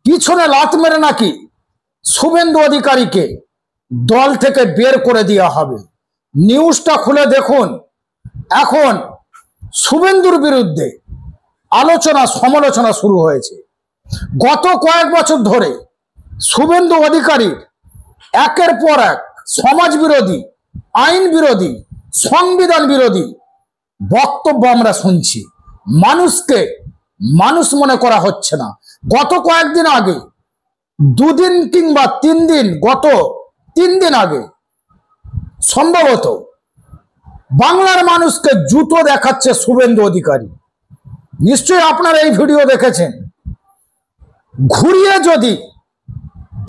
পিছনে লাত মেরে নাকি শুভেন্দু অধিকারীকে দল থেকে বের করে দেওয়া হবে। নিউজটা খুলে দেখুন, এখন শুভেন্দুর বিরুদ্ধে আলোচনা সমালোচনা শুরু হয়েছে। গত কয়েক বছর ধরে শুভেন্দু অধিকারীর একের পর এক সমাজ বিরোধী, আইন বিরোধী, সংবিধান বিরোধী বক্তব্য আমরা শুনছি। মানুষকে মানুষ মনে করা হচ্ছে না। গত কয়েকদিন আগে, দুদিন কিংবা 3 দিন, গত 3 দিন আগে সম্ভবত বাংলার মানুষকে জুতো দেখাচ্ছে শুভেন্দু অধিকারী। নিশ্চয়ই আপনারা এই ভিডিও দেখেছেন। ঘুরিয়ে যদি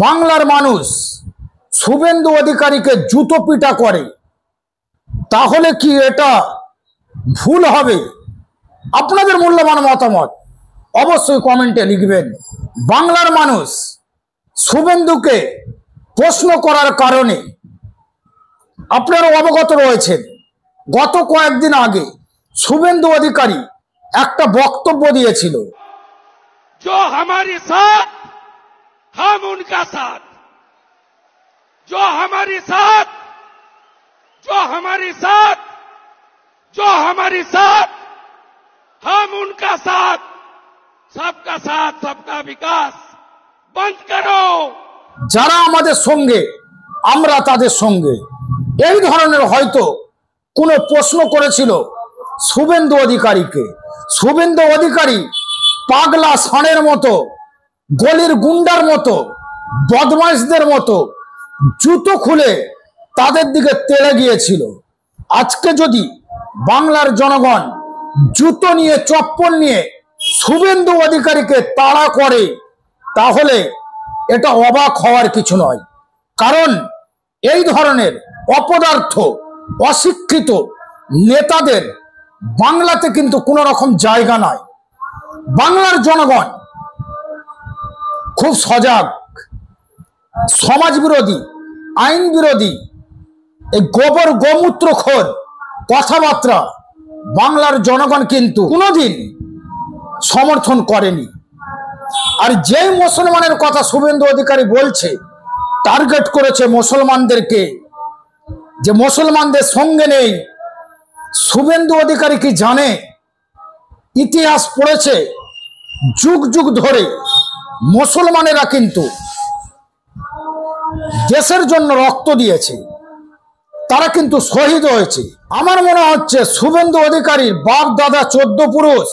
বাংলার মানুষ শুভেন্দু অধিকারীকে জুতো পিটা করে, তাহলে কি এটা ভুল হবে? আপনাদের মূল্যবান মতামত অবশ্যই কমেন্টে লিখবেন। বাংলার মানুষ শুভেন্দুকে প্রশ্ন করার কারণে আপনারা অবগত রয়েছেন, গত কয়েকদিন আগে শুভেন্দু অধিকারী একটা বক্তব্য দিয়েছিল, जो हमारे साथ हम उनका साथ, जो हमारे साथ, जो हमारे साथ, जो हमारे साथ, हम उनका साथ, सबका साथ, सबका विकास बंद करो। যারা আমাদের সঙ্গে আমরা তাদের সঙ্গে, এই ধরনের হয়তো কোনো প্রশ্ন করেছিল শুভেন্দু অধিকারীকে। শুভেন্দু অধিকারী পাগলা ষাঁড়ের মতো, গলির গুন্ডার মতো, বদমাইশদের মতো জুতো খুলে তাদের দিকে তেড়ে গিয়েছিল। আজকে যদি বাংলার জনগণ জুতো নিয়ে, চপ্পল নিয়ে শুভেন্দু অধিকারীকে তাড়া করে, তাহলে এটা অবাক হওয়ার কিছু নয়। কারণ এই ধরনের অপদার্থ, অশিক্ষিত নেতাদের বাংলাতে কিন্তু কোনো রকম জায়গা নাই। বাংলার জনগণ খুব সজাগ। সমাজ বিরোধী, আইন বিরোধী, এই গোবর গোমূত্রখোর কথাবার্তা বাংলার জনগণ কিন্তু কোনোদিন সমর্থন করেনি। আর যেই মুসলমানের কথা শুভেন্দু অধিকারী বলছে, টার্গেট করেছে মুসলমানদেরকে, যে মুসলমানদের সঙ্গে নেই। শুভেন্দু অধিকারী কি জানে? ইতিহাস পড়েছে, যুগ যুগ ধরে মুসলমানেরা কিন্তু দেশের জন্য রক্ত দিয়েছে, তারা কিন্তু শহীদ হয়েছে। আমার মনে হচ্ছে শুভেন্দু অধিকারীর বাপ দাদা 14 পুরুষ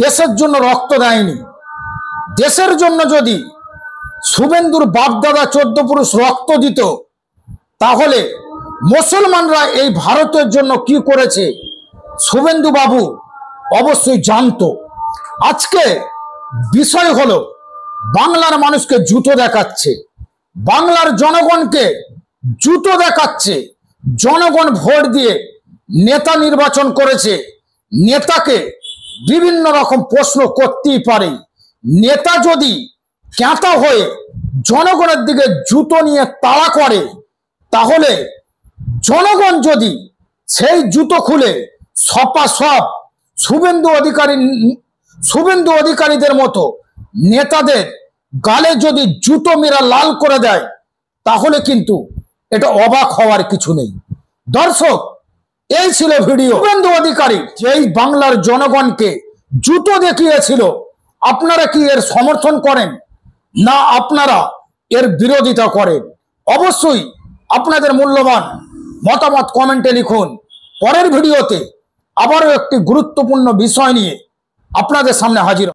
দেশের জন্য রক্ত দেয়নি। দেশের জন্য যদি শুভেন্দুর বাপ দাদা 14 পুরুষ রক্ত দিত, তাহলে মুসলমানরা এই ভারতের জন্য কি করেছে শুভেন্দু বাবু অবশ্যই জানতো। আজকে বিষয় হলো বাংলার মানুষকে জুতো দেখাচ্ছে, বাংলার জনগণকে জুতো দেখাচ্ছে। জনগণ ভোট দিয়ে নেতা নির্বাচন করেছে, নেতাকে বিভিন্ন রকম প্রশ্ন করতেই পারে। নেতা যদি ক্যাঁতা হয়ে জনগণের দিকে জুতো নিয়ে তাড়া করে, তাহলে জনগণ যদি সেই জুতো খুলে সপা সব শুভেন্দু অধিকারীদের মতো নেতাদের গালে যদি জুতো মেরা লাল করে দেয়, তাহলে কিন্তু এটা অবাক হওয়ার কিছু নেই। দর্শক, এই ছিল ভিডিও। শুভেন্দু অধিকারী যেই বাংলার জনগণকে জুতো দেখিয়েছিল, আপনারা কি এর সমর্থন করেন, না আপনারা এর বিরোধিতা করেন? অবশ্যই আপনাদের মূল্যবান মতামত কমেন্টে লিখুন। পরের ভিডিওতে আবারও একটি গুরুত্বপূর্ণ বিষয় নিয়ে আপনাদের সামনে হাজির।